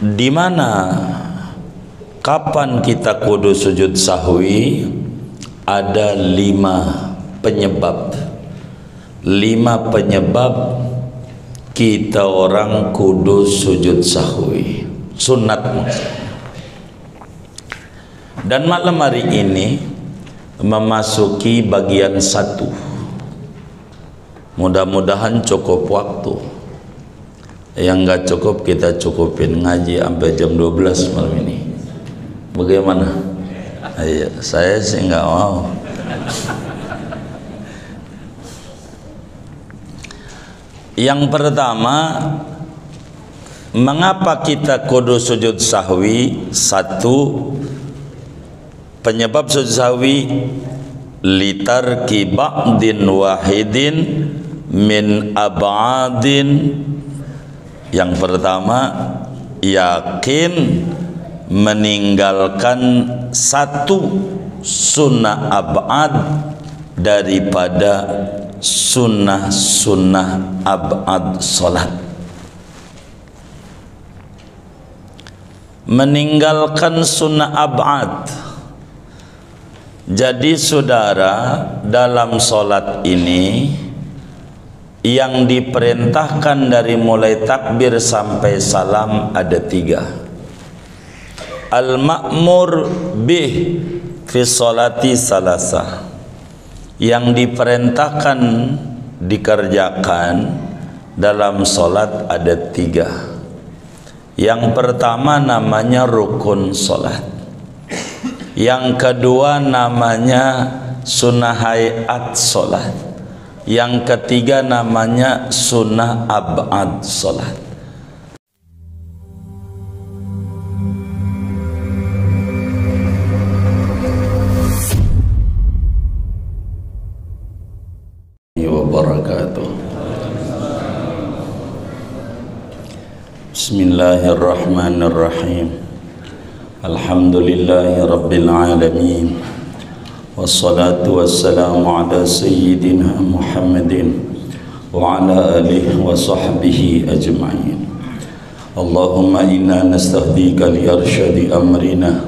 di mana kapan kita kudu sujud sahwi? Ada 5 penyebab. 5 penyebab kita orang kudu sujud sahwi, sunat maksudnya. Dan malam hari ini memasuki bagian 1. Mudah-mudahan cukup waktu. Yang enggak cukup kita cukupin ngaji sampai jam 12 malam ini. Bagaimana? Ayo, saya sih enggak mau. Yang pertama, mengapa kita kudu sujud sahwi? 1, penyebab sujud sahwi litarki ba'din wahidin min ab'adin. Yang pertama, yakin meninggalkan 1 sunnah ab'ad daripada sunnah-sunnah ab'ad salat. Meninggalkan sunnah ab'ad. Jadi saudara, dalam solat ini yang diperintahkan dari mulai takbir sampai salam ada 3. Al-ma'mur bih fi sholati salasa. Yang diperintahkan dikerjakan dalam solat ada 3. Yang pertama namanya rukun solat. Yang kedua namanya sunnah hayat solat. Yang ketiga namanya sunnah ab'ad solat. Wabarakatuh. Bismillahirrahmanirrahim. Alhamdulillahi Rabbil Alamin. Wassalatu wassalamu ala Sayyidina Muhammadin wa ala alihi wa sahbihi ajma'in. Allahumma inna nastahdika li arsyadi amrina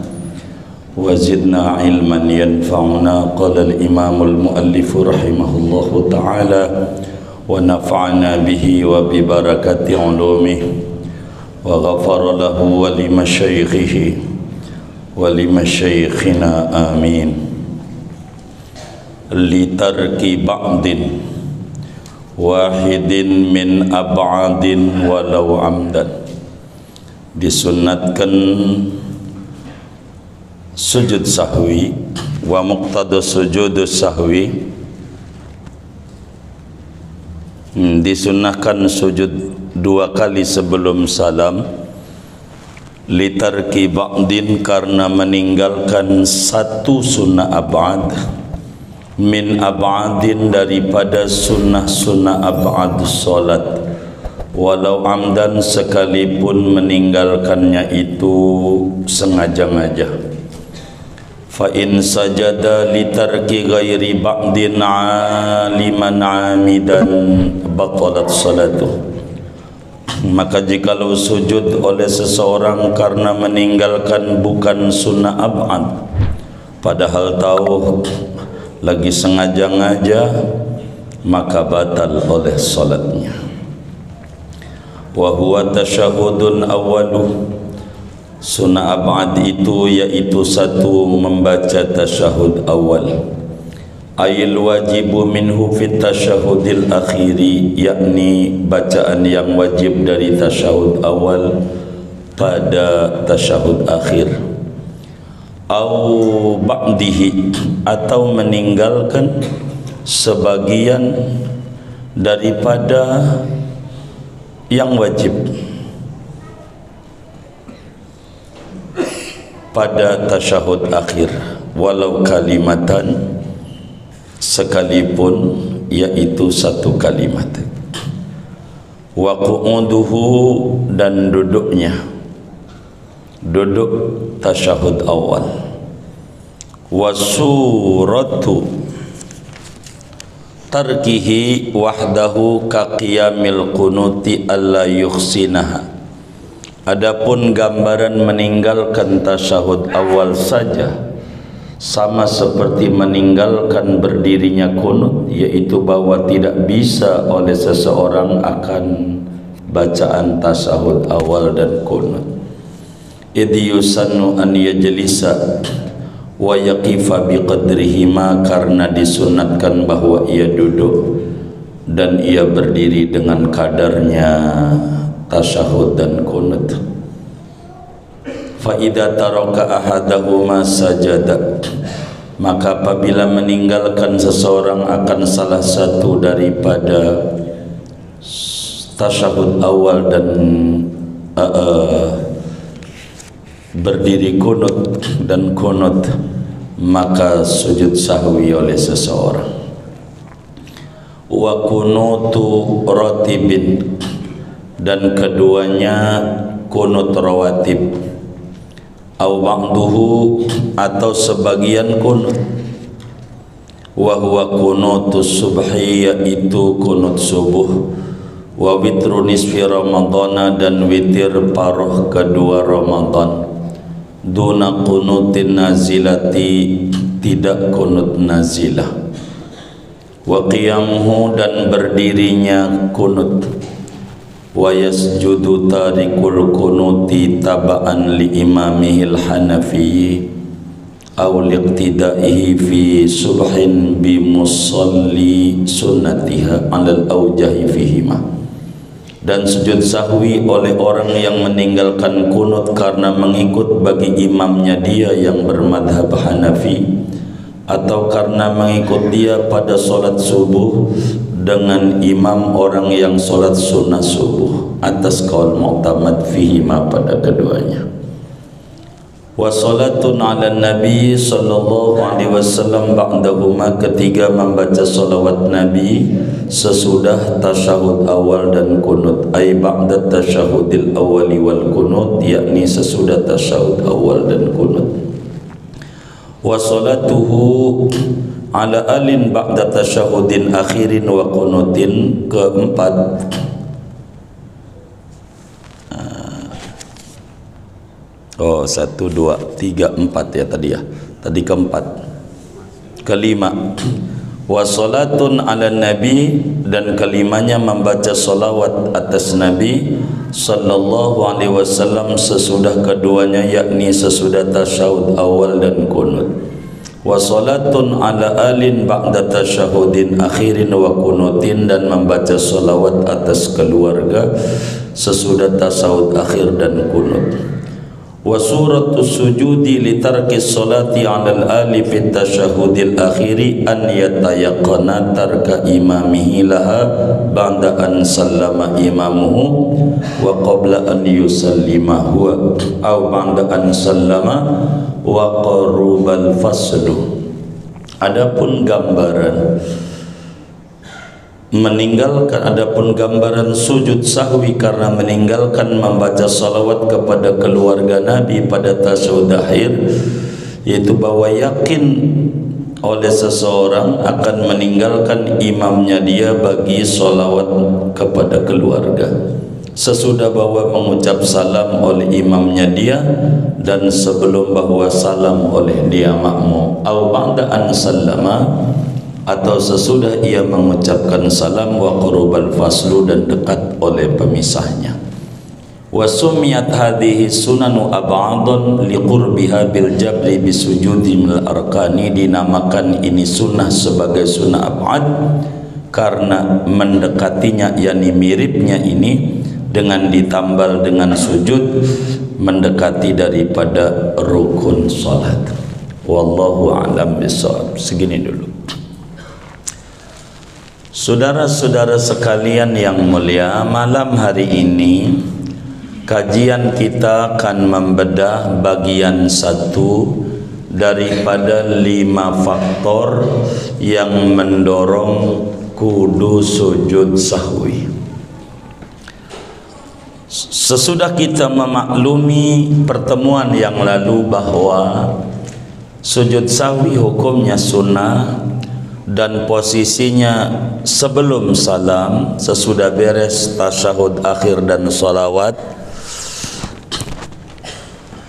wa zidna ilman yanfa'una. Qala al-imam al-muallif rahimahullahu ta'ala wa nafa'ana bihi wa bi barakati ulumihi wa ghafara lahu wa li masyayikhihi walimasyayikhina amin. Litarki ba'din wahidin min ab'adin walau amdan. Disunatkan sujud sahwi. Wa muqtada sujud sahwi, disunahkan sujud 2 kali sebelum salam. Litarki ba'din, karena meninggalkan 1 sunnah ab'ad, min ab'adin, daripada sunnah-sunnah ab'ad salat, walau amdan, sekalipun meninggalkannya itu sengaja-ngaja. Fa in sajada litarki ghairi ba'din aliman amidan batalat salatuh. Maka jikalau sujud oleh seseorang karena meninggalkan bukan sunnah ab'ad, padahal tahu lagi sengaja-ngaja, maka batal oleh salatnya. Wa huwa tasyahudun awwalu. Sunnah ab'ad itu yaitu 1 membaca tasyahud awal. Ayil wajibu minhu fit tasyahudil akhiri, yakni bacaan yang wajib dari tasyahud awal pada tasyahud akhir. Au ba'dihi, atau meninggalkan sebagian daripada yang wajib pada tasyahud akhir, walau kalimatan, sekalipun yaitu 1 kalimat. Wa qu'uduhu, dan duduknya, duduk tasyahud awal. Wa suratu tarkihi wahdahu ka qiyamil qunuti alla yuhsinaha Adapun gambaran meninggalkan tasyahud awal saja sama seperti meninggalkan berdirinya kunut, yaitu bahwa tidak bisa oleh seseorang akan bacaan tasyahud awal dan kunut. Idh yusannu an yajlisa wa yaqifa biqadrihima, karena disunatkan bahwa ia duduk dan ia berdiri dengan kadarnya tasyahud dan kunut. Fa idza taraka ahadahuma sajada, maka apabila meninggalkan seseorang akan salah satu daripada tasyahud awal dan berdiri kunut dan kunut, maka sujud sahwi oleh seseorang. Wa kunutu ratibin, dan keduanya kunut rawatib, au ba'duhu, atau sebagian kunut. Wa huwa kunutus subhi, yaitu kunut subuh, wa witru nisfi ramadhana, dan witir paruh kedua Ramadan, duna kunutin nazilati, tidak kunut nazilah, wa qiyamuhu, dan berdirinya kunut, wa yasjudu tarikul kunuti taba'an li imamihil hanafi aw liqtidaihi fi subhin bi musalli sunnatiha alal awjahi fihima. Dan sujud sahwi oleh orang yang meninggalkan kunut karena mengikut bagi imamnya dia yang bermadhab Hanafi, atau karena mengikut dia pada solat subuh dengan imam orang yang solat sunnah subuh, atas qaul mu'tamad fihima, pada keduanya. Wa salatun ala nabi sallallahu alaihi wasallam ba'dahuma, ketiga membaca salawat nabi sesudah tasyahud awal dan kunut, ay ba'da tasyahudil awali wal kunut, yakni sesudah tasyahud awal dan kunut. Wa salatuhu ala alin ba'da tasyahudin akhirin wa kunutin, keempat. Oh, 1, 2, 3, 4 ya tadi ya. Tadi keempat. Kelima, wa salatun ala nabi, dan kelimanya membaca salawat atas nabi sallallahu alaihi wasallam sesudah keduanya, yakni sesudah tasyahud awal dan kunut. Wa salatun ala alin ba'da tasyahudin akhirin wa kunutin, dan membaca salawat atas keluarga sesudah tasyahud akhir dan kunut. Wa suratus sujudi li tarki salati 'alal ali fi tasyahhudil akhiri an yatayaqqana tarka imamihi laha ba'da an sallama imamuhu wa qabla an yusallima huwa aw ba'da an sallama wa qarubal faslu. Adapun gambaran meninggalkan, adapun gambaran sujud sahwi karena meninggalkan membaca salawat kepada keluarga Nabi pada tasyahud akhir, yaitu bahwa yakin oleh seseorang akan meninggalkan imamnya dia bagi salawat kepada keluarga sesudah bahwa mengucap salam oleh imamnya dia dan sebelum bahwa salam oleh dia makmum, au ba'da an sallama, atau sesudah ia mengucapkan salam, wa qurubal faslu, dan dekat oleh pemisahnya. Wa sumiyat hadhihi sunanu ab'adun liqurbiha bil jabri bisujudi minal arkani, dinamakan ini sunnah sebagai sunnah ab'ad karena mendekatinya, yakni miripnya ini dengan ditambal dengan sujud, mendekati daripada rukun salat. Wallahu a'lam bishawab. Segini dulu. Saudara-saudara sekalian yang mulia, malam hari ini kajian kita akan membedah bagian 1 daripada 5 faktor yang mendorong kudu sujud sahwi. Sesudah kita memaklumi pertemuan yang lalu bahwa sujud sahwi hukumnya sunnah dan posisinya sebelum salam, sesudah beres tasyahud akhir dan salawat,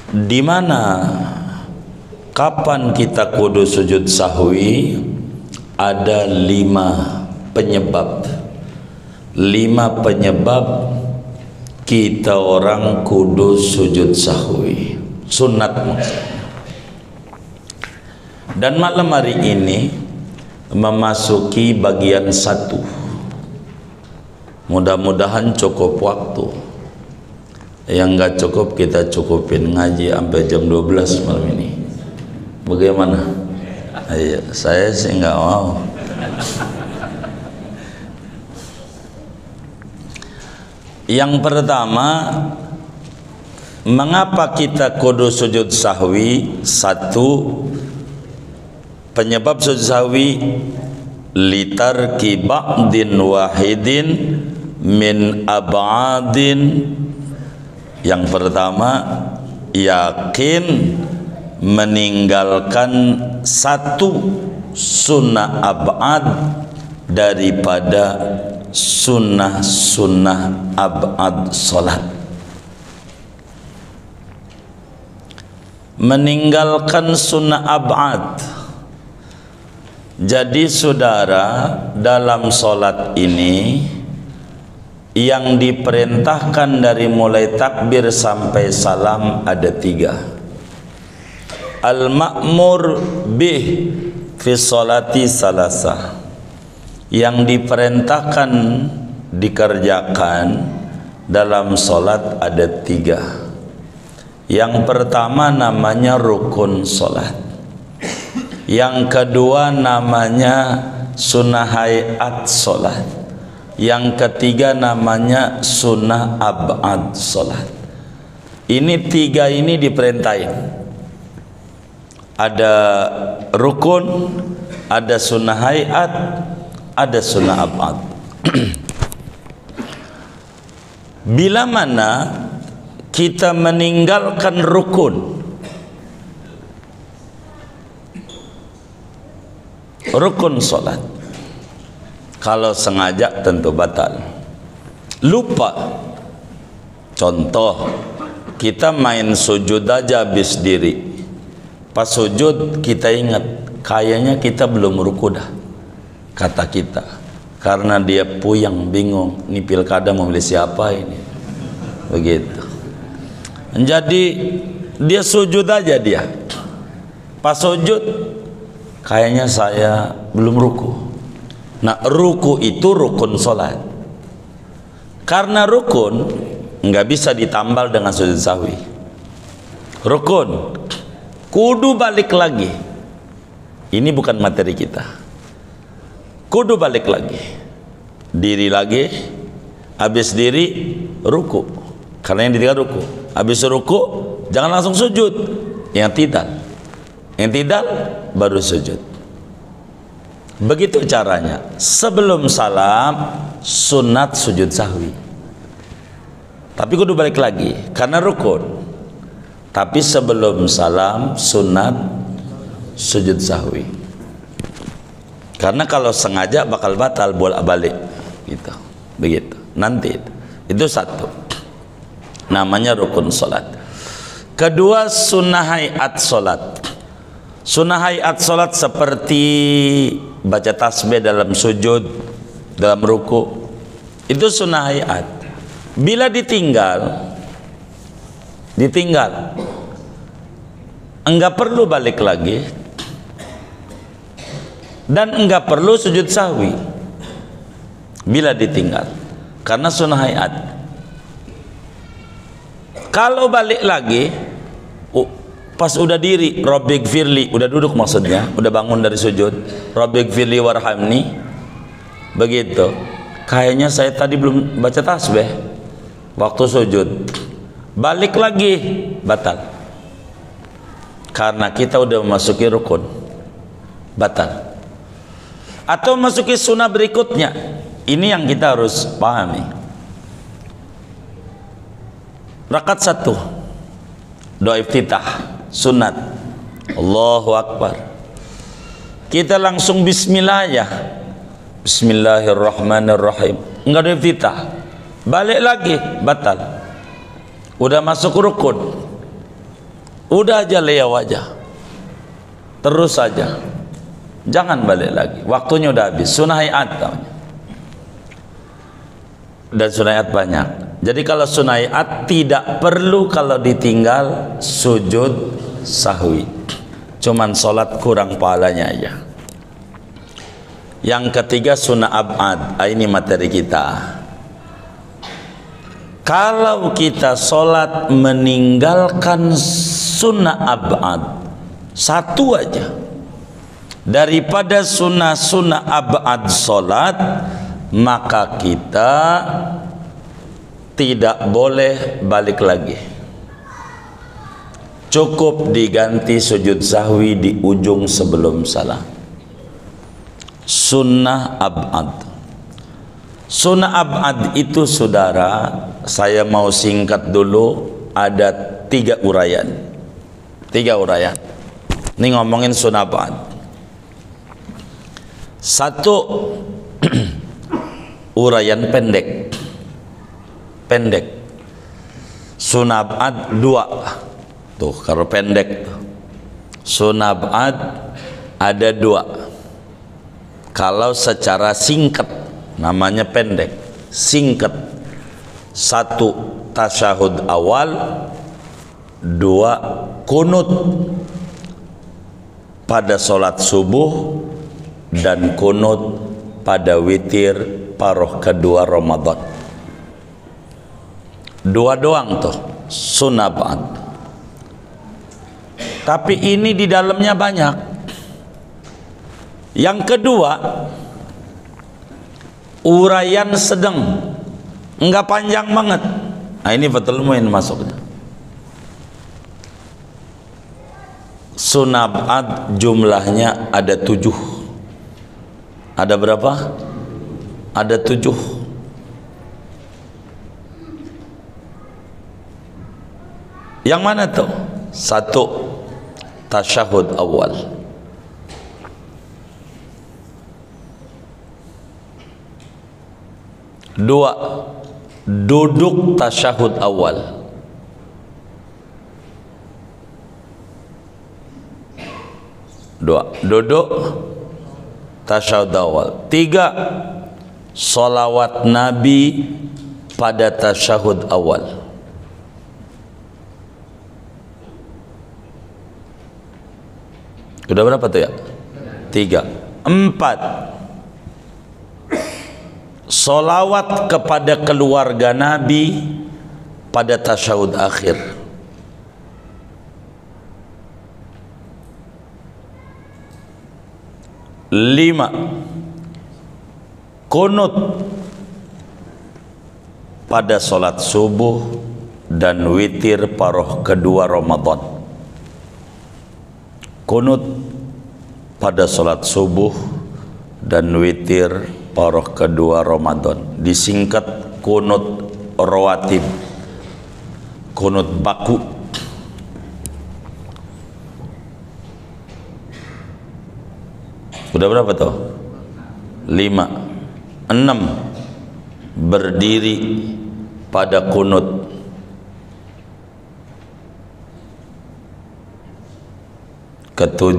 di mana kapan kita kudu sujud sahwi? Ada 5 penyebab. 5 penyebab kita orang kudu sujud sahwi, sunat maksudnya. Dan malam hari ini memasuki bagian 1. Mudah-mudahan cukup waktu. Yang enggak cukup kita cukupin ngaji sampai jam 12 malam ini. Bagaimana? Ayo, saya sih enggak mau. Yang pertama, mengapa kita kudu sujud sahwi? 1, penyebab sujud sahwi litarki ba'din wahidin min ab'adin. Yang pertama, yakin meninggalkan 1 sunnah ab'ad daripada sunnah ab'ad salat. Meninggalkan sunnah ab'ad. Jadi saudara, dalam salat ini yang diperintahkan dari mulai takbir sampai salam ada 3. Al-ma'mur bih fi sholati salasah, yang diperintahkan dikerjakan dalam solat ada 3. Yang pertama namanya rukun solat, yang kedua namanya sunnah hayat solat, yang ketiga namanya sunnah ab'ad solat. Ini 3 ini diperintahin. Ada rukun, ada sunnah hayat, ada sunnah ab'ad. Bila mana kita meninggalkan rukun solat, kalau sengaja tentu batal. Lupa, contoh kita main sujud aja habis diri, pas sujud kita ingat kayaknya kita belum ruku dah, kata kita, karena dia puyang bingung ini pilkada memilih siapa ini, begitu. Jadi dia sujud aja, dia pas sujud kayaknya saya belum ruku. Nah, ruku itu rukun solat. Karena rukun nggak bisa ditambal dengan sujud sahwi. Rukun kudu balik lagi. Ini bukan materi kita. Kudu balik lagi, diri lagi, habis diri ruku, karena yang ditinggal ruku. Habis ruku jangan langsung sujud, yang tidak baru sujud. Begitu caranya. Sebelum salam sunat sujud sahwi, tapi kudu balik lagi karena rukun. Tapi sebelum salam sunat sujud sahwi, karena kalau sengaja bakal batal bolak-balik gitu. Begitu nanti itu 1 namanya rukun salat. Kedua, sunnah hayat salat. Sunnah hayat salat seperti baca tasbih dalam sujud, dalam ruku, itu sunnah hayat. Bila ditinggal enggak perlu balik lagi dan enggak perlu sujud sahwi bila ditinggal, karena sunnah hayat. Kalau balik lagi pas udah diri, Rabbik firli, udah duduk maksudnya, udah bangun dari sujud, Rabbik firli warhamni, begitu, kayaknya saya tadi belum baca tasbih waktu sujud, balik lagi batal, karena kita udah memasuki rukun, batal. Atau masuki sunnah berikutnya, ini yang kita harus pahami. Rakaat 1 doa iftitah sunat, Allahu Akbar, kita langsung bismillah ya, bismillahirrahmanirrahim, enggak ada iftitah, balik lagi batal, udah masuk rukun. Udah aja leyau aja, terus saja, jangan balik lagi, waktunya udah habis. Sunaiat namanya. Dan sunaiat banyak. Jadi kalau sunaiat tidak perlu kalau ditinggal sujud sahwi, cuman sholat kurang pahalanya aja. Yang ketiga sunnah ab'ad. Ini materi kita. Kalau kita sholat meninggalkan sunnah ab'ad satu aja daripada sunnah ab'ad sholat, maka kita tidak boleh balik lagi. Cukup diganti sujud sahwi di ujung sebelum salam. Sunnah ab'ad. Sunnah ab'ad itu, saudara, saya mau singkat dulu, ada 3 uraian. 3 uraian. Ini ngomongin sunnah ab'ad. 1, uraian pendek. Sunnah ab'ad 2. Tuh, kalau pendek tuh. Sunnah ab'ad ada 2. Kalau secara singkat namanya pendek, singkat. 1 tasyahud awal, 2 kunut pada sholat subuh, dan kunut pada witir paroh kedua Ramadan. 2 doang tuh sunnah ab'ad. Tapi ini di dalamnya banyak. Yang kedua, uraian sedang, enggak panjang banget. Nah, ini Fathul Muin masuknya. Sunnah ab'ad jumlahnya ada 7. Ada berapa? Ada 7. Yang mana tuh? 1 tasyahud awal. 2 duduk tasyahud awal. 2 duduk tasyahud awal. 3 sholawat Nabi pada tasyahud awal. Udah berapa tuh ya? 3. 4 sholawat kepada keluarga Nabi pada tasyahud akhir. 5 kunut pada sholat subuh dan witir paroh kedua Ramadan. Kunut pada sholat subuh dan witir paroh kedua Ramadan. Disingkat kunut rawatib, kunut baku. Udah berapa tuh? 5. 6 berdiri pada kunut. 7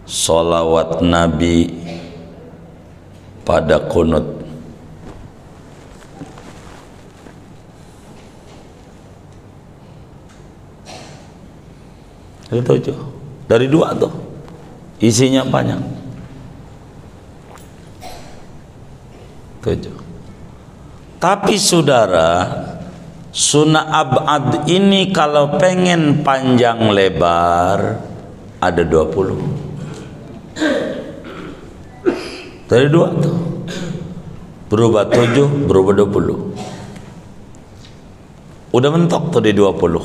sholawat Nabi pada kunut. Itu 7 dari 2 tuh isinya banyak. 7. Tapi saudara, sunnah ab'ad ini kalau pengen panjang lebar ada 20. Dari 2 tuh berubah 7, berubah 20. Udah mentok tuh di 20.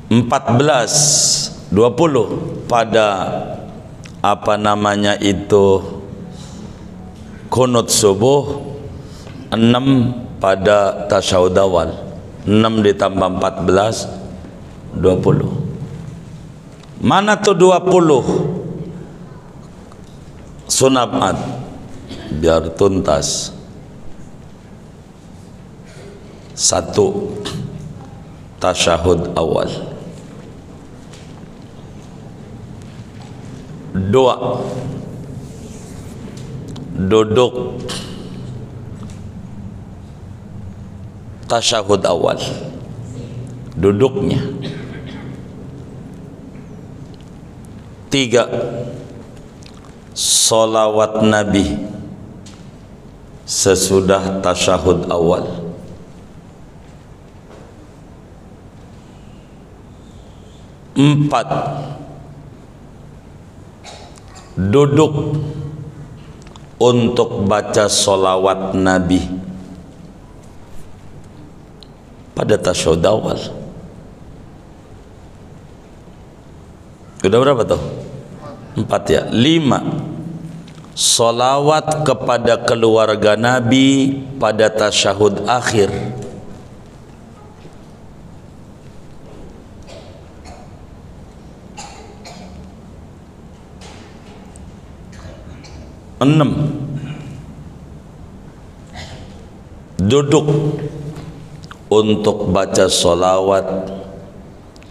14, 20 pada apa namanya itu kunut subuh. 6 pada tasyahud awal. 6 ditambah 14, 20. Mana tuh 20 sunnah ab'ad? Biar tuntas. 1 tasyahud awal. 2 duduk tasyahud awal, duduknya. 3 salawat Nabi sesudah tasyahud awal. 4 duduk untuk baca solawat Nabi pada tasyahud awal. Udah berapa tuh? 4 ya. 5 solawat kepada keluarga Nabi pada tasyahud akhir. 6 duduk untuk baca solawat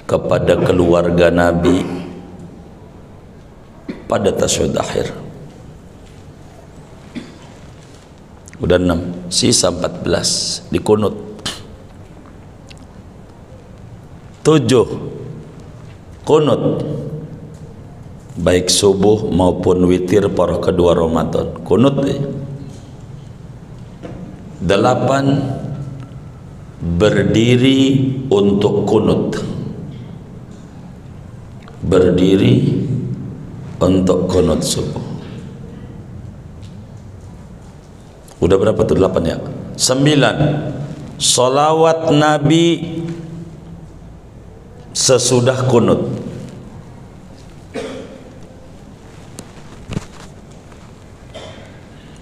kepada keluarga Nabi pada tasyahud akhir. Udah 6, sisa 14 di kunut. 7 kunut baik subuh maupun witir para kedua Ramadan, kunut. 8 berdiri untuk kunut, berdiri untuk kunut subuh. Udah berapa tuh? 8 ya. 9 salawat Nabi sesudah kunut.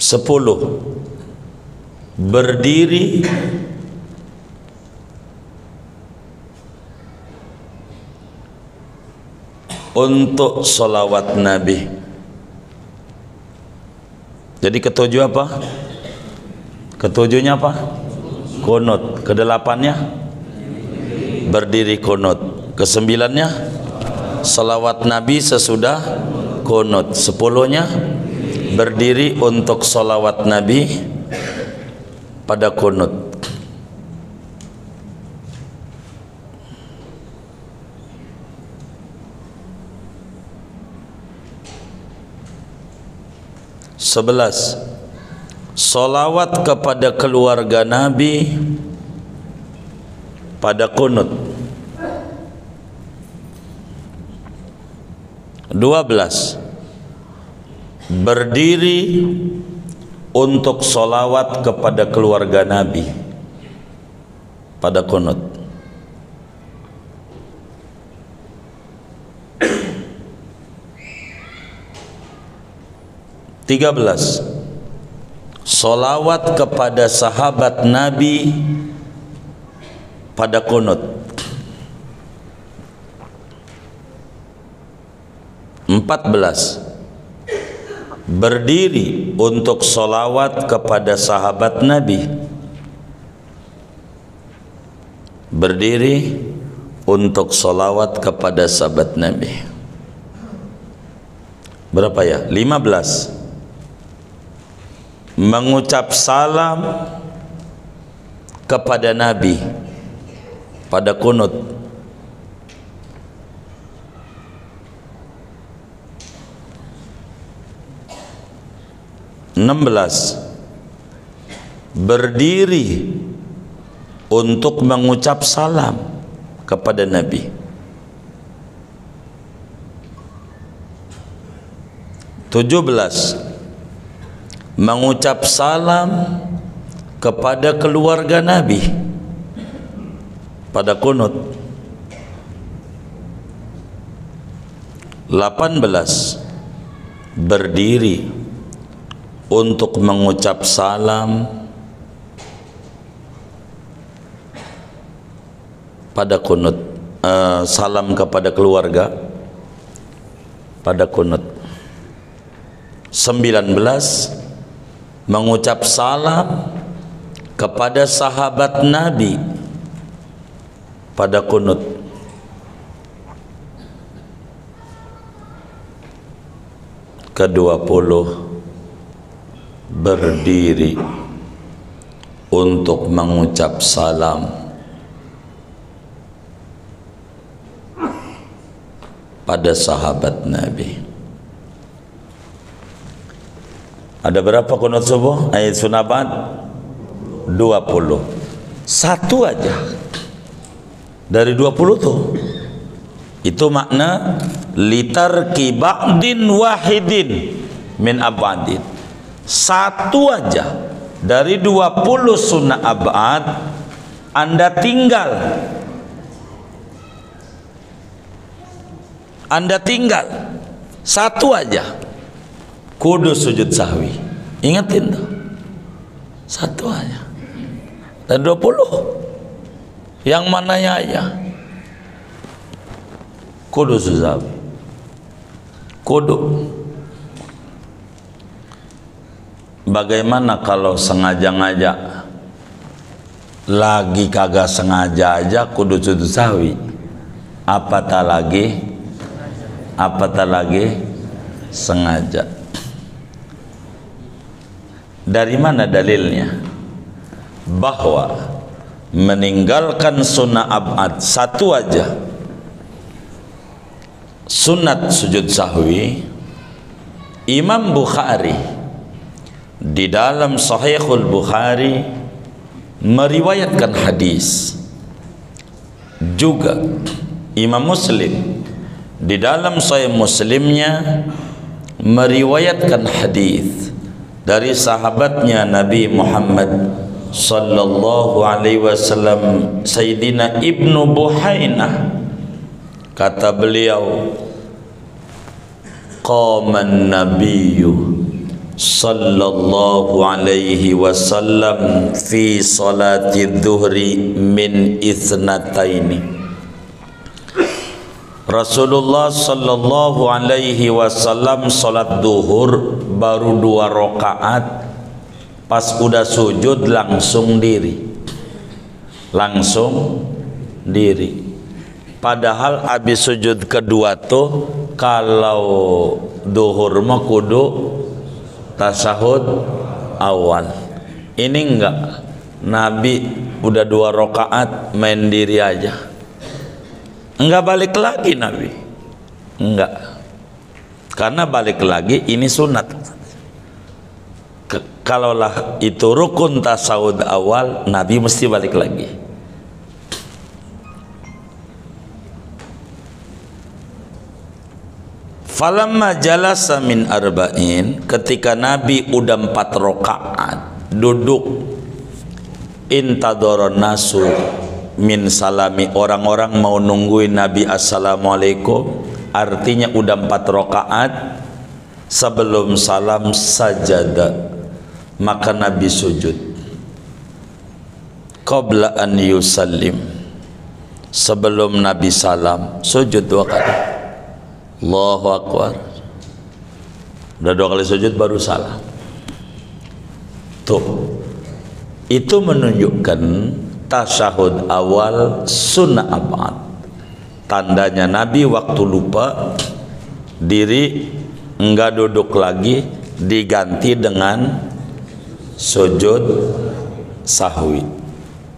10 berdiri untuk salawat Nabi. Jadi ketujuh apa? Ketujuhnya apa? Kunut. Kedelapannya berdiri kunut. Kesembilannya salawat Nabi sesudah kunut. 10-nya berdiri untuk salawat Nabi pada kunut. Sebelas salawat kepada keluarga Nabi pada kunut. 12 berdiri untuk solawat kepada keluarga Nabi pada kunut. 13 solawat kepada sahabat Nabi pada kunut. 14 berdiri untuk solawat kepada sahabat Nabi, berdiri untuk solawat kepada sahabat Nabi. Berapa ya? 15 mengucap salam kepada Nabi pada kunut. 16 berdiri untuk mengucap salam kepada Nabi. 17 mengucap salam kepada keluarga Nabi pada kunut. 18 berdiri untuk mengucap salam pada kunut, salam kepada keluarga pada kunut. 19 mengucap salam kepada sahabat Nabi pada kunut. Ke-20 berdiri untuk mengucap salam pada sahabat Nabi. Ada berapa kunut subuh? Ayat sunabat 20. Satu aja dari 20 tuh. Itu makna litarki ba'din wahidin min abadin. Satu aja dari 20 sunnah abad Anda tinggal. Anda tinggal satu aja, kudu sujud sahwi. Ingatin tuh, satu aja. Dan 20 yang mananya aja kudu sujud sahwi. Kudu. Bagaimana kalau sengaja-ngaja? Lagi kagak sengaja aja kudu sujud sahwi. Apatah lagi sengaja. Dari mana dalilnya? Bahwa meninggalkan sunnah abad satu aja, sunat sujud sahwi. Imam Bukhari di dalam Sahihul Bukhari meriwayatkan hadis. Juga Imam Muslim di dalam Sahih Muslimnya meriwayatkan hadis dari sahabatnya Nabi Muhammad sallallahu alaihi wasallam, Sayyidina Ibnu Buhainah. Kata beliau, qaman nabiyyu sallallahu alaihi wasallam fi salati dhuhri min ithnataini. Rasulullah sallallahu alaihi wasallam salat duhur baru 2 rakaat, pas udah sujud langsung diri. Padahal habis sujud kedua tuh kalau duhur mah kudu tasahud awal. Ini enggak, Nabi udah 2 rakaat main diri aja, enggak balik lagi Nabi, enggak, karena balik lagi ini sunat. Kalaulah itu rukun tasawuf awal, Nabi mesti balik lagi. Falamma jalasa min arba'in, ketika Nabi udah 4 rakaat duduk, intadharon nasu min salami, orang-orang mau nungguin Nabi assalamualaikum, artinya udah 4 rakaat. Sebelum salam sajada, maka Nabi sujud. Qabla an yusallim, sebelum Nabi salam sujud 2 kali. Allahu Akbar. Udah 2 kali sujud baru salam. Tuh, itu menunjukkan tasyahud awal sunnah abad. Tandanya Nabi waktu lupa diri, enggak duduk lagi, diganti dengan sujud sahwi.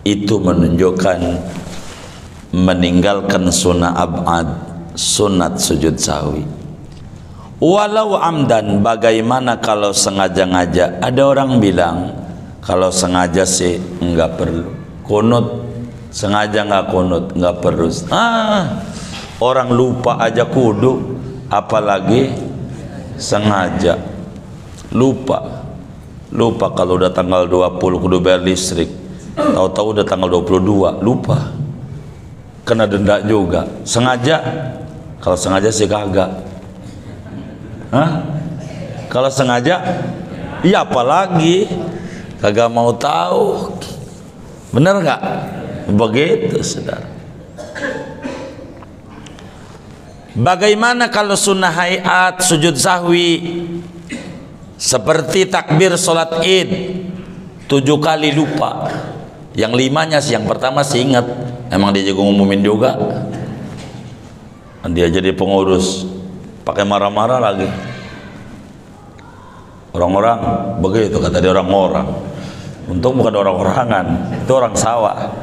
Itu menunjukkan meninggalkan sunnah abad, sunat sujud sahwi. Walau amdan, bagaimana kalau sengaja-ngaja? Ada orang bilang kalau sengaja sih enggak perlu kunut, sengaja enggak kunut, enggak perlu. Orang lupa aja kudu, apalagi sengaja. Lupa kalau udah tanggal 20 kudu bayar listrik, tahu-tahu udah tanggal 22 lupa, kena denda juga. Sengaja? Kalau sengaja sih kagak. Kalau sengaja, iya apalagi kagak mau tahu. Bener nggak? Begitu, saudara. Bagaimana kalau sunnah hayat sujud sahwi? Seperti takbir sholat id 7 kali lupa, Yang limanya sih, yang pertama sih ingat, emang dia juga ngumumin juga, dia jadi pengurus, pakai marah-marah lagi. Orang-orang begitu kata dia, orang-orang. Untung bukan orang-orangan, itu orang sawah.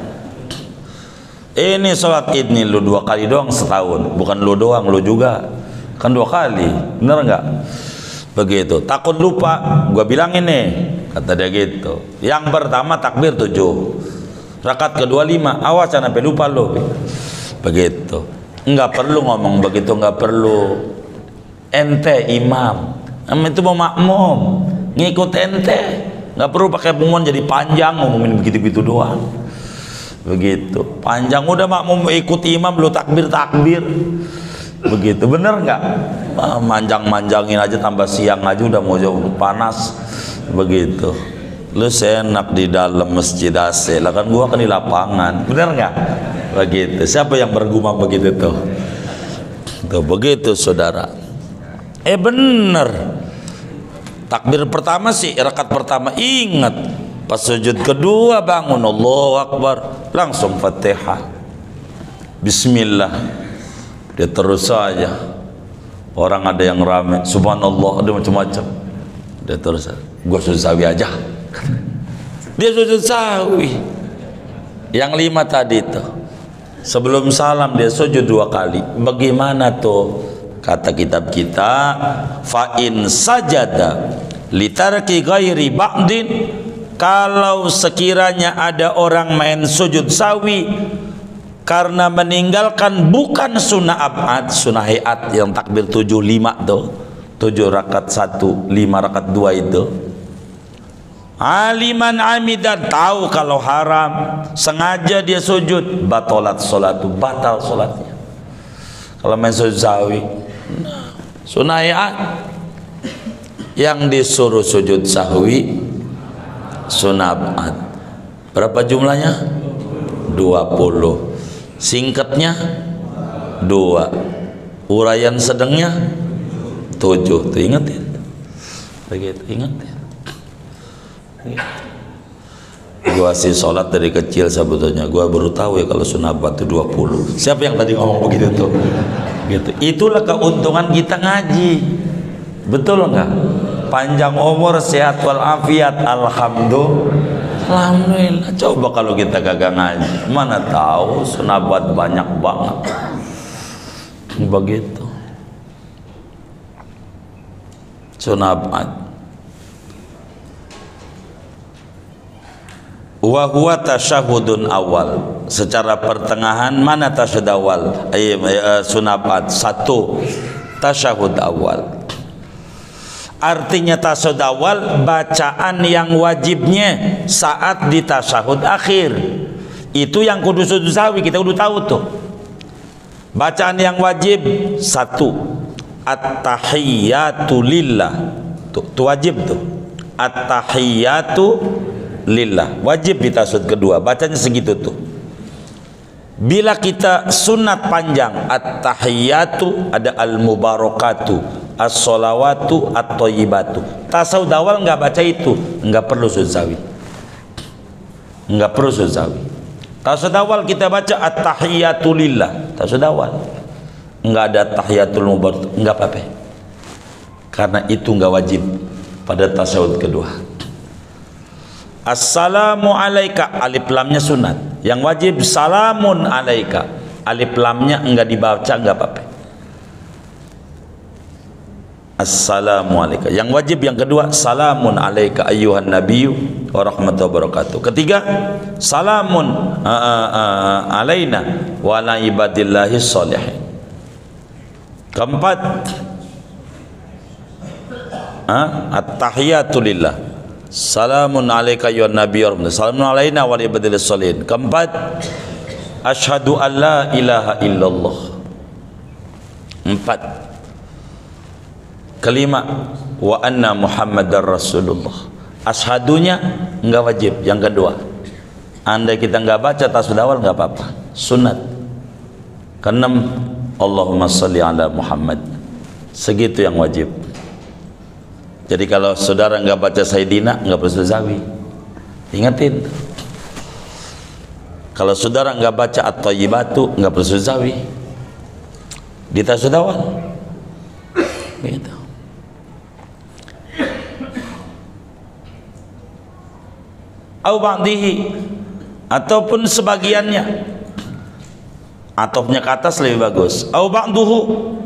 Ini sholat id nih lu 2 kali doang setahun, bukan lu doang, lu juga kan 2 kali, bener nggak? Begitu, takut lupa, gua bilang ini, kata dia gitu. Yang pertama takbir 7, rakaat kedua 5, awas jangan sampai lupa lu. Begitu, nggak perlu ngomong begitu, nggak perlu. Ente imam, itu mau makmum, ngikut ente, nggak perlu pakai pengumuman jadi panjang ngomongin begitu-begitu doang. Begitu panjang, udah makmum ikut imam lu takbir begitu, bener nggak? Manjang-manjangin aja, tambah siang aja udah mau jauh panas. Begitu lu senak di dalam masjid AC lah, kan gua kan di lapangan, bener nggak? Begitu, siapa yang bergumam begitu tuh? Begitu saudara, bener. Takbir pertama sih, rakaat pertama ingat, pas sujud kedua bangun Allahu Akbar, langsung Fatihah, Bismillah, dia terus saja. Orang ada yang rame, Subhanallah, ada macam-macam, dia terus saja. Gua sujud sawi aja, dia sujud sawi. Yang 5 tadi tuh, sebelum salam dia sujud 2 kali. Bagaimana tuh? Kata kitab kita, fa in sajada litarki ghairi ba'din, kalau sekiranya ada orang main sujud sawi karena meninggalkan bukan sunnah abad, sunnah hayat yang takbir 7-5 tuh, 7 rakaat 1, 5 rakaat 2 itu, aliman amidan, tahu kalau haram, sengaja dia sujud, batalat sholatu, batal sholatnya. Kalau main sujud sawi, sunnah hayat yang disuruh sujud sahwi sunnah abad, berapa jumlahnya? 20. Singkatnya 2, uraian sedangnya 7. Tuh ingetin, begitu, ingetin. Gua sih sholat dari kecil sebetulnya, gua baru tahu ya kalau sunnah abad itu 20. Siapa yang tadi ngomong begitu tuh? Gitu. Itulah keuntungan kita ngaji, betul nggak? Panjang umur, sehat walafiat, alhamdulillah. Coba kalau kita kagak ngaji, mana tahu sunabat banyak banget. Begitu sunabat. Wa huwa tasyahudun awal, secara pertengahan. Mana tasyahud awal? Sunabat 1, tasyahud awal. Artinya tasyahud awal bacaan yang wajibnya saat di tasyahud akhir. Itu yang kudu sujud sawi, kita kudu tahu tuh. Bacaan yang wajib 1, at-tahiyyatu lillah. Tuh wajib tuh. At-tahiyyatu lillah, wajib di tasyahud kedua, bacanya segitu tuh. Bila kita sunat panjang, at-tahiyyatu, ada al-mubarakatu, as-sholawatu, at-thayyibatu. Tasyahud awal nggak baca itu, nggak perlu sujud sawi, nggak perlu sujud sawi. Tasyahud awal kita baca at-tahiyyatu lillah, tasyahud awal, nggak ada tahiyatul mubarak, nggak apa-apa, karena itu nggak wajib pada tasyahud kedua. Assalamu alaika, alif lamnya sunat, yang wajib salamun alaika, alif lamnya enggak dibaca, enggak apa-apa. Assalamu alaika, yang wajib yang kedua salamun alaika ayyuhan nabiyyu wa rahmatullahi wa barakatuh. Ketiga, salamun alaina wa ala ibadillahi sholihin. Keempat, at-tahiyatu lillah, salamun alaika ayyuhan nabiyyu, salamun alaina wa ala ibadillahi sholihin. Keempat, asyhadu an la ilaha illallah. 4. Kelima, wa anna muhammadar rasulullah. Ashadunya enggak wajib, yang kedua. Andai kita enggak baca tasyahud awal enggak apa-apa, sunat. Keenam, Allahumma sholli ala Muhammad. Segitu yang wajib. Jadi kalau saudara enggak baca Sayyidina, enggak perlu sawi. Ingatin. Kalau saudara nggak baca At-Thayyibatu, nggak perlu sujud sahwi di tasawuf awal gitu. Au ba'dihi, ataupun sebagiannya, atofnya ke atas lebih bagus. Au ba'duhu,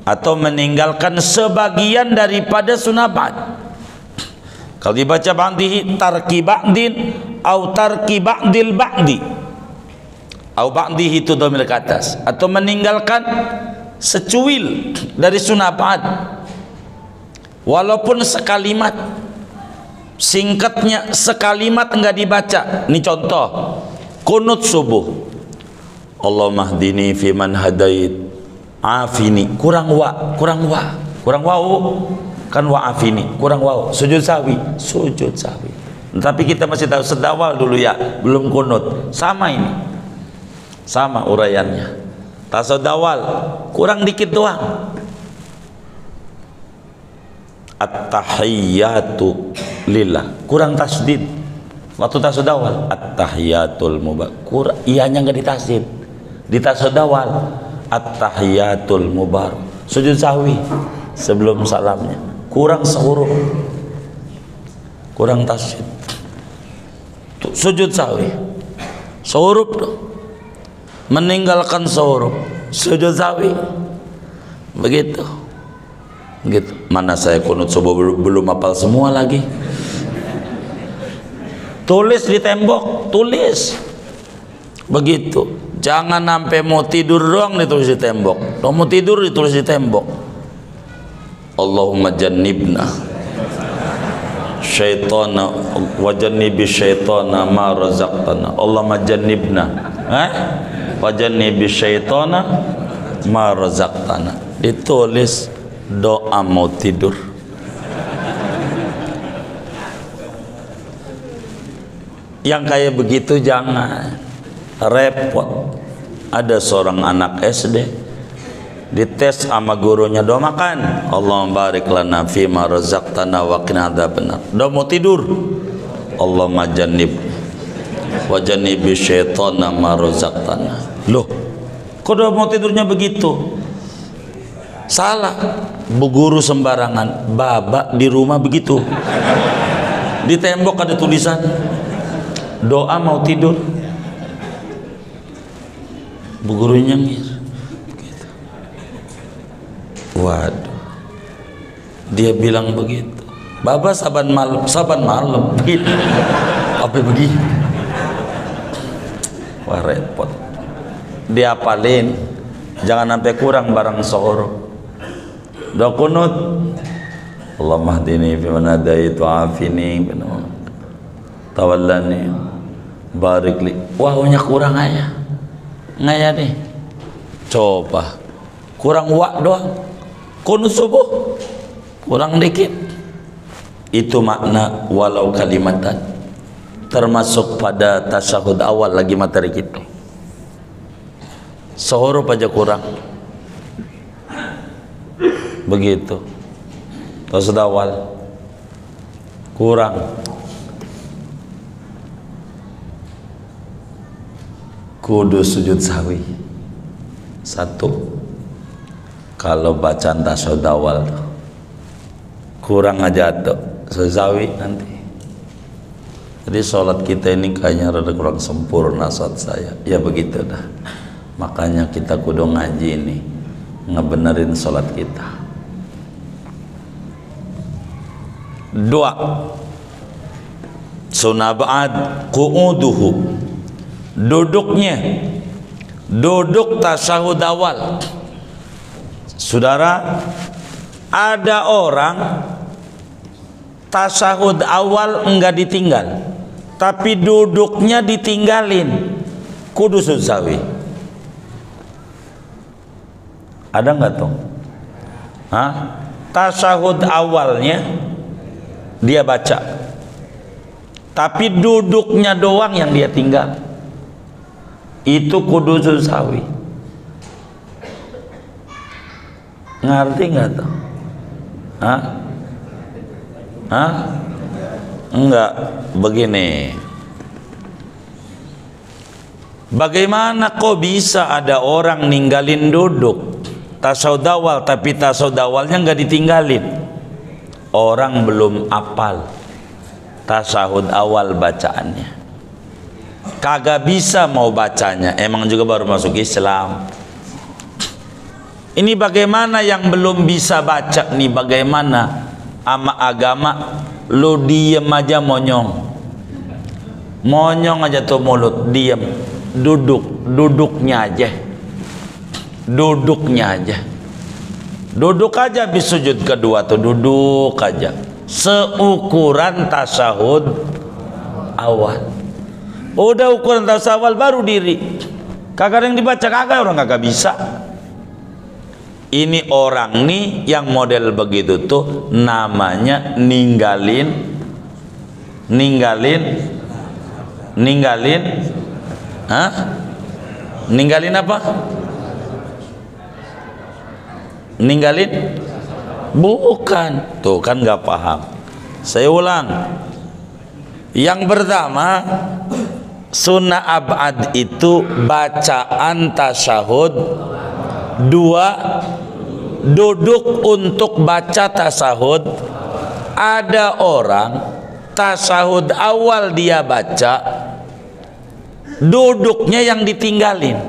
atau meninggalkan sebagian daripada sunnah ba'd. Kalau dibaca ba'dihi, tarki ba'din au tarki ba'dil ba'di. Au ba'dihi itu dhamir ke atas, atau meninggalkan secuil dari sunnah ba'd, walaupun sekalimat, singkatnya sekalimat enggak dibaca. Ini contoh kunut subuh, Allahumma hdini fiman hadait afini, kurang wa kan wa afini, kurang wa, sujud sahwi. Tapi kita masih tahu sedawal dulu ya, belum kunut. Sama ini, sama uraiannya. Tasodawal kurang dikit doang. At-tahiyyatu lillah, kurang tasdid. Waktu tasodawal at-tahiyyatul mubarak, iyanya nggak ditasdid. Di tasodawal at-tahiyyatul mubarak, sujud sahwi sebelum salamnya, kurang sehuruf, kurang tasdid. Sujud sahwi sehuruf tuh, meninggalkan sehuruf, sujud sahwi begitu. Gitu. Mana saya kunut subuh belum hafal semua lagi. Tulis di tembok, tulis begitu. Jangan sampai mau tidur doang ditulis di tembok, mau tidur ditulis di tembok. Allahumma jannibna syaitana wa jannibi syaitana ma razaqtana. Allahumma jannibna wa jannibi syaitana ma razaqtana. Ditulis doa mau tidur. Yang kayak begitu jangan repot. Ada seorang anak SD dites sama gurunya, doa makan, Allahumma barik lana fima razaqtana wa qina adzabannar. Doa mau tidur, Allahumma jannib wa jannibi syaitana ma razaqtana. Loh, kok doa mau tidurnya begitu? Salah. Bu guru sembarangan, babak di rumah begitu. Di tembok ada tulisan doa mau tidur. Bu guru nyengir begitu. Waduh, dia bilang begitu, baba saban malam begitu. Apa begini? Wah repot. Diapalin, jangan sampai kurang barang sahur. Doa kunut, Allahumma hdini fi man hadait wa afini tawallani barik li. Wahnya kurang aja, ngaya nih. Coba kurang wa doang, kunut subuh kurang dikit. Itu makna walau kalimatan, termasuk pada tasyahud awal lagi materi kita. Sehuruf aja kurang begitu. Tasawuf awal kurang, kudu sujud sahwi. Satu, kalau bacaan tasawuf awal kurang aja tuh sujud sahwi nanti. Jadi sholat kita ini kayaknya rada kurang sempurna saat saya. Ya begitu dah. Makanya kita kudu ngaji ini, ngebenerin sholat kita. Dua, sunnah ba'd qu'uduhu, duduknya, duduk tasyahud awal. Saudara, ada orang tasyahud awal enggak ditinggal, tapi duduknya ditinggalin, kudu sujud sahwi. Ada nggak tuh? Tasyahud awalnya dia baca, tapi duduknya doang yang dia tinggal, itu kudu sujud sahwi. Ngerti nggak tuh? Enggak, begini. Bagaimana kok bisa ada orang ninggalin duduk tasawuf awal tapi tasawuf awalnya nggak ditinggalin? Orang belum apal tasawuf awal bacaannya, kagak bisa mau bacanya, emang juga baru masuk Islam. Ini bagaimana yang belum bisa baca nih, bagaimana ama agama lu diem aja monyong aja tuh mulut, diem, duduknya aja, duduk aja habis sujud kedua tuh duduk aja seukuran tasahud awal. Udah ukuran tasawuf awal baru diri, kagak ada yang dibaca, kagak, orang kagak bisa. Ini orang nih yang model begitu tuh namanya ninggalin apa? Ninggalin? Bukan. Tuh kan nggak paham. Saya ulang. Yang pertama, sunnah abad itu bacaan tasyahud. Dua, duduk untuk baca tasyahud. Ada orang tasyahud awal dia baca, duduknya yang ditinggalin.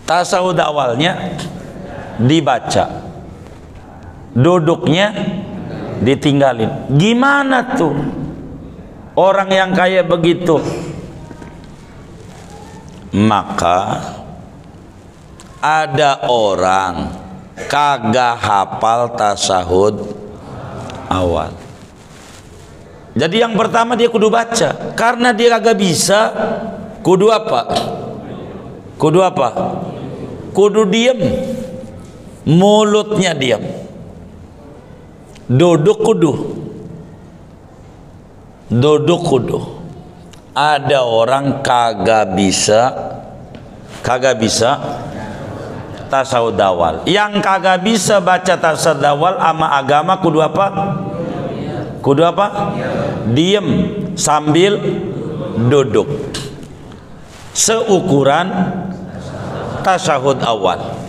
Tasyahud awalnya dibaca, duduknya ditinggalin. Gimana tuh orang yang kayak begitu? Maka ada orang kagak hafal tasyahud awal. Jadi yang pertama dia kudu baca, karena dia kagak bisa, kudu apa? Kudu diem, mulutnya diam, duduk kudu. Ada orang kagak bisa tasawuf awal. Yang kagak bisa baca tasawuf awal ama agama kudu apa? Diem sambil duduk seukuran tasawuf awal.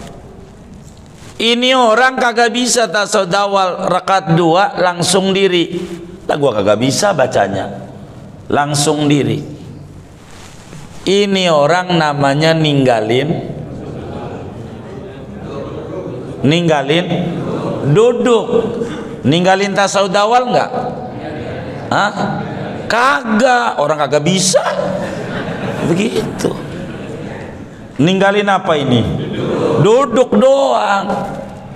Ini orang kagak bisa tasawuf awal rakaat 2 langsung diri. Lah gua kagak bisa bacanya, langsung diri. Ini orang namanya ninggalin duduk. Ninggalin tasawuf awal enggak? Hah? Kagak, orang kagak bisa begitu. Ninggalin apa ini? Duduk doang.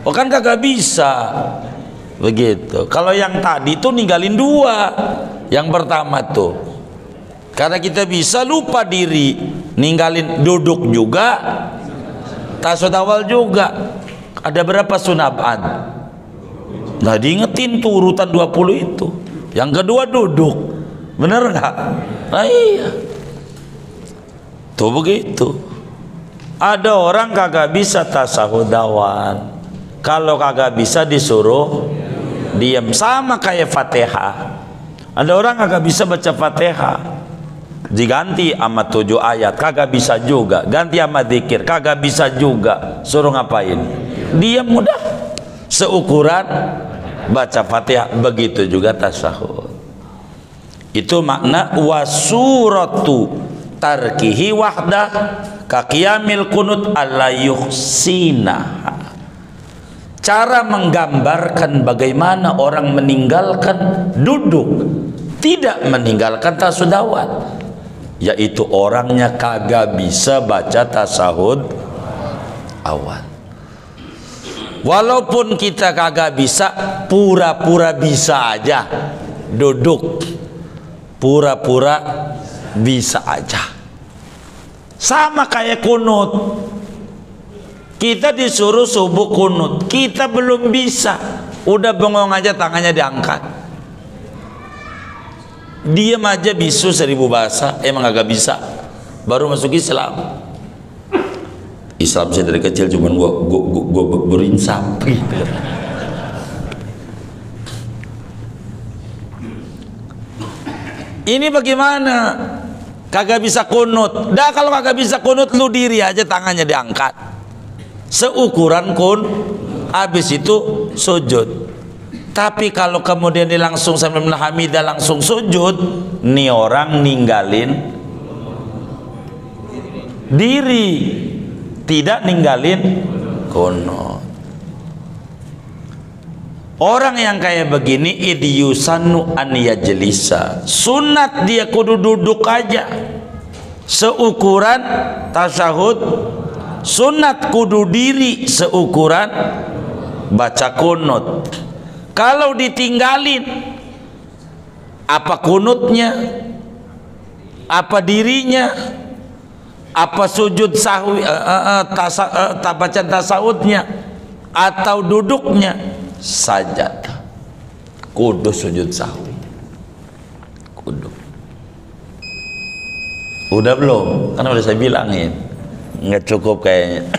Oh kan kagak bisa begitu. Kalau yang tadi tuh ninggalin 2. Yang pertama tuh karena kita bisa lupa diri, ninggalin duduk juga, tasawuf awal juga. Ada berapa sunnah abad? Nggak diingetin tuh urutan 20 itu. Yang kedua duduk, bener nggak? Nah iya, tuh begitu. Ada orang kagak bisa tasawuf awal, kalau kagak bisa disuruh diam, sama kayak Fatihah. Ada orang kagak bisa baca Fatihah, diganti sama 7 ayat, kagak bisa juga. Ganti sama dzikir, kagak bisa juga. Suruh ngapain? Diam udah, seukuran baca Fatihah. Begitu juga tasawuf. Itu makna wasuratu tarkihi wahdah kaqiyamil qunut alla yuhsina. Cara menggambarkan bagaimana orang meninggalkan duduk, tidak meninggalkan tasawuf awal, yaitu orangnya kagak bisa baca tasawuf awal. Walaupun kita kagak bisa, pura-pura bisa aja duduk, pura-pura bisa aja. Sama kayak kunut, kita disuruh subuh kunut, kita belum bisa, udah bengong aja tangannya diangkat, diam aja bisu 1000 bahasa, emang agak bisa. Baru masuk Islam. Islam saya dari kecil cuman gua berinsaf gitu. Ini bagaimana? Kagak bisa kunut. Dah kalau kagak bisa kunut, lu diri aja tangannya diangkat. Seukuran habis itu sujud. Tapi kalau kemudian dia langsung sambil hamidah langsung sujud, nih orang ninggalin diri, tidak ninggalin kunut. Orang yang kayak begini idyusannu an yajlisa, sunat dia kudu duduk aja seukuran tasyahud, sunat kudu diri seukuran baca kunut. Kalau ditinggalin, apa kunutnya, apa dirinya, apa sujud sahwi, bacaan tasawufnya, atau duduknya, sajad kudu sujud sahwi, kudu. Udah belum? Kan udah saya bilangin, nggak cukup kayaknya.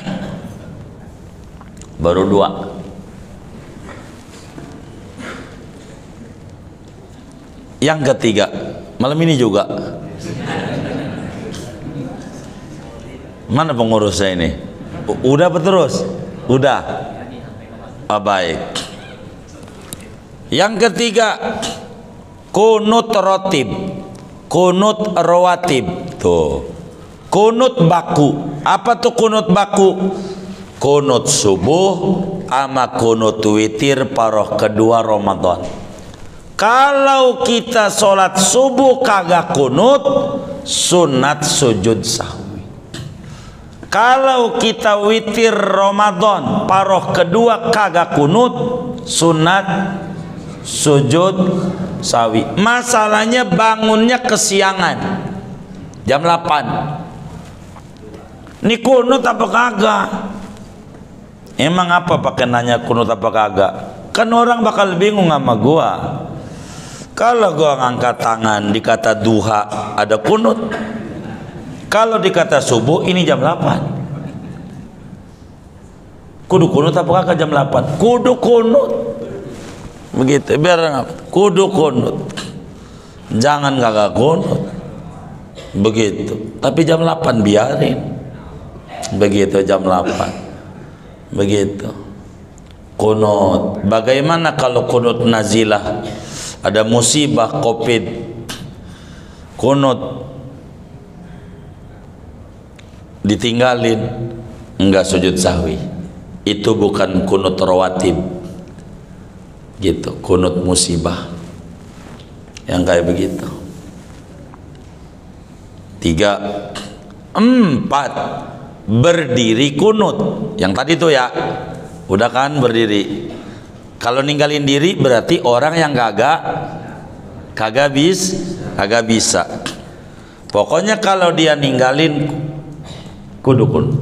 Baru 2. Yang ketiga, malam ini juga. Mana pengurusnya ini? Udah apa terus? Udah. Baik. Yang ketiga, kunut rotib, kunut rawatib. Tuh, kunut baku. Apa tuh kunut baku? Kunut subuh ama kunut witir paroh kedua Ramadan. Kalau kita sholat subuh kagak kunut, sunat sujud sahwi. Kalau kita witir Ramadan paroh kedua kagak kunut, sunat sujud sahwi. Masalahnya bangunnya kesiangan, jam 8. Ini kunut apa kagak? Emang apa pakai nanya kunut apa kagak? Kan orang bakal bingung sama gua. Kalau gua ngangkat tangan dikata duha ada kunut. Kalau dikata subuh ini jam 8. Kudu kunut apa kagak jam 8? Kudu kunut. Begitu, biar kudu kunut. Jangan kagak kunut. Begitu. Tapi jam 8 biarin. Begitu jam 8. Begitu. Kunut. Bagaimana kalau kunut nazilah? Ada musibah COVID, kunut ditinggalin, enggak sujud sahwi. Itu bukan kunut rawatib, gitu. Kunut musibah yang kayak begitu. 3, 4 berdiri kunut. Yang tadi tuh ya, udah kan berdiri. Kalau ninggalin diri berarti orang yang kagak bisa. Pokoknya kalau dia ninggalin kudu kunut.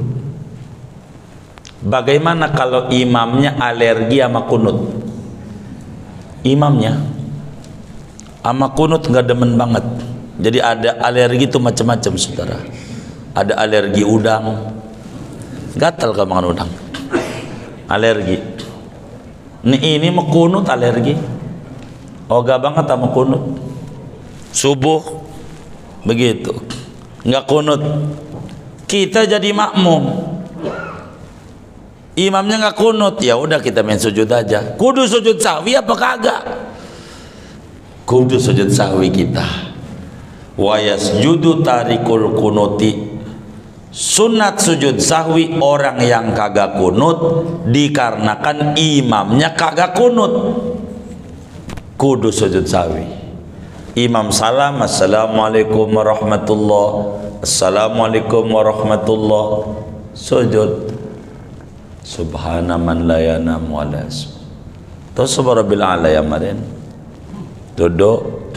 Bagaimana kalau imamnya alergi sama kunut? Imamnya sama kunut nggak demen banget. Jadi ada alergi itu macam-macam, saudara. Ada alergi udang, gatal kalau makan udang. Alergi. Ini mau kunut alergi. Oga banget sama kunut. Subuh begitu. Enggak kunut. Kita jadi makmum. Imamnya enggak kunut, ya udah kita main sujud aja. Kudu sujud sahwi apa kagak? Kudu sujud sahwi kita. Wa yasjudu tarikul kunuti. Sunat sujud sahwi orang yang kagak kunut dikarenakan imamnya kagak kunut, kudu sujud sahwi. Imam salam, assalamualaikum warahmatullah, assalamualaikum warahmatullah, sujud subhana man la yanamu ala ismu. Terus subhanabil ala ya marin, duduk,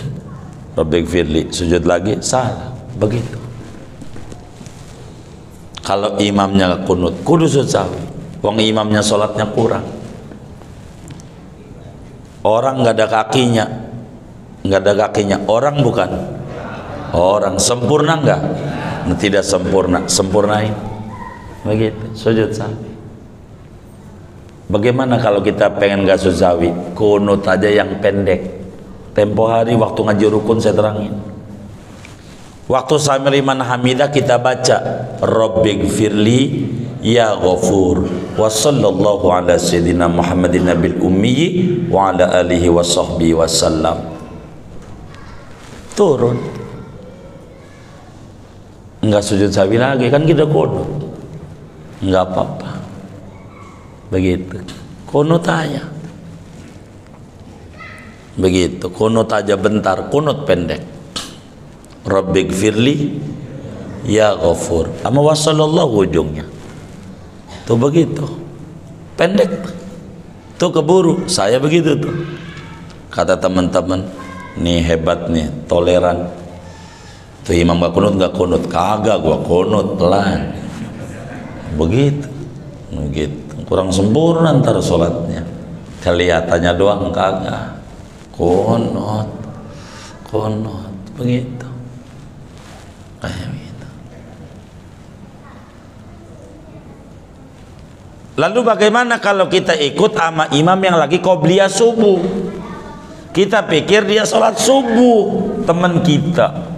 rabbik firli, sujud lagi, salah, begitu. Kalau imamnya kunut, kudu sujud sahwi. Wong imamnya sholatnya kurang. Orang nggak ada kakinya, orang bukan. Orang sempurna nggak? Tidak sempurna, sempurnain. Begitu, sujud sahwi. Bagaimana kalau kita pengen nggak sujud sahwi? Kunut aja yang pendek. Tempo hari waktu ngaji rukun saya terangin. Waktu sami liman hamidah kita baca Rabbighfirli ya Ghafur wa sallallahu ala sayyidina Muhammadin nabil ummi wa ala alihi wa sahbihi wasallam. Turun, enggak sujud sahwi lagi, kan kita kunut, enggak apa-apa. Begitu kunut aja, begitu kunut aja bentar, kunut pendek. Rabbighfirli ya Ghafur sama wassallallahu ujungnya tuh, begitu pendek tuh, keburu. Saya begitu tuh, kata teman-teman, nih hebat nih, toleran tuh, imam gak kunut, kagak, gua kunut pelan, begitu kurang sempurna ntar sholatnya, kelihatannya doang, kagak kunut begitu kayak gitu. Lalu bagaimana kalau kita ikut sama imam yang lagi qobliyah subuh? Kita pikir dia sholat subuh, teman kita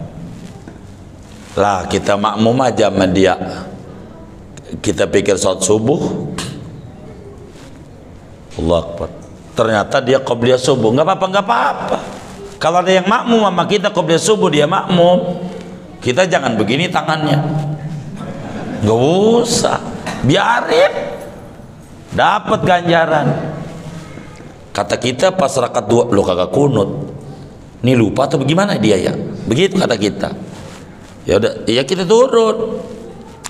lah, kita makmum aja sama dia, kita pikir sholat subuh. Allah Akbar, ternyata dia qobliyah subuh. Nggak apa-apa. Kalau ada yang makmum sama kita qobliyah subuh, dia makmum, kita jangan begini tangannya, nggak usah, biarin, dapat ganjaran. Kata kita pas rakaat 2, lo kagak kunut, nih lupa atau bagaimana dia ya, begitu kata kita. Ya udah, ya kita turun.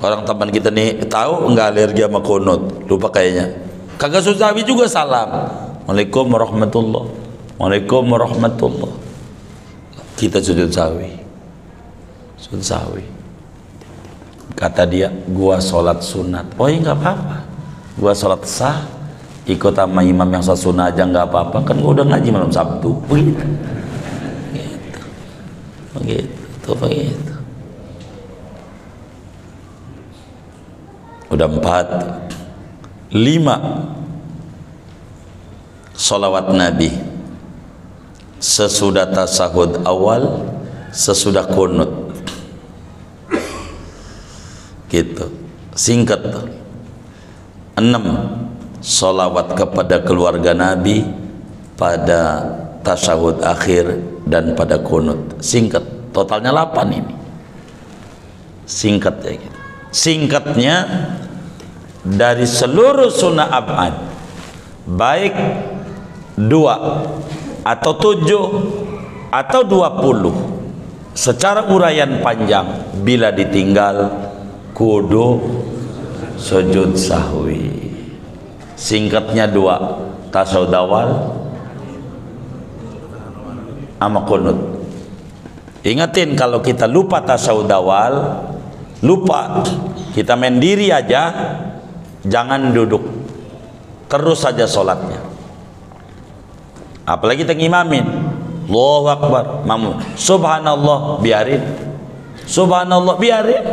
Orang teman kita nih tahu nggak alergi sama kunut, lupa kayaknya, kagak susawi juga salam, Waalaikumsalam warahmatullahi, Waalaikumsalam warahmatullahi. Kita sujud sawi. Kata dia, gua sholat sunat. Oh iya nggak apa-apa, gua sholat sah, ikut sama imam yang sholat sunat aja nggak apa-apa, kan gua udah ngaji malam Sabtu. Begitu. Udah 4, 5 sholawat Nabi sesudah tasahud awal, sesudah kunut, gitu, singkat tuh. 6 sholawat kepada keluarga Nabi pada tasyahud akhir dan pada kunut, singkat. Totalnya 8 ini, singkat ya gitu. Singkatnya dari seluruh sunnah ab'ad, baik 2 atau 7 atau 20, secara uraian panjang, bila ditinggal kudu sujud sahwi. Singkatnya 2, tasyahud awal sama kunut. Ingatin, kalau kita lupa tasyahud awal, lupa, kita main diri aja, jangan duduk, terus saja sholatnya. Apalagi kita ngimamin, Allahu Akbar, makmum subhanallah, biarin, subhanallah, biarin,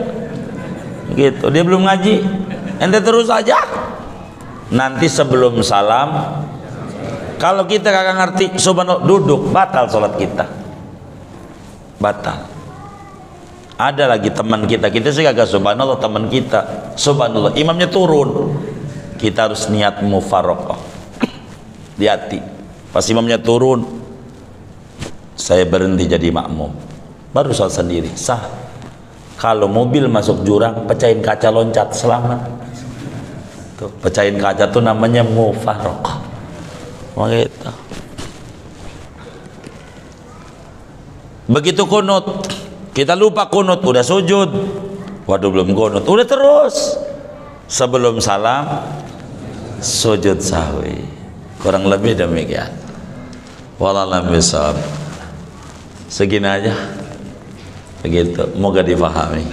gitu. Dia belum ngaji, ente terus aja. Nanti sebelum salam, kalau kita kagak ngerti subhanallah, duduk, batal sholat kita, batal. Ada lagi teman kita sih kagak subhanallah, teman kita subhanallah, imamnya turun, kita harus niat mufaraqah di hati. Pas imamnya turun, saya berhenti jadi makmum, baru sholat sendiri, sah. Kalau mobil masuk jurang, pecahin kaca, loncat, selamat. Tuh, pecahin kaca tuh namanya mufaraqah. Begitu. Begitu kunut, kita lupa kunut, udah sujud, waduh belum kunut, udah terus sebelum salam sujud sahwi. Kurang lebih demikian. Wallahualam bishawab. Segini aja, begitu, moga difahami.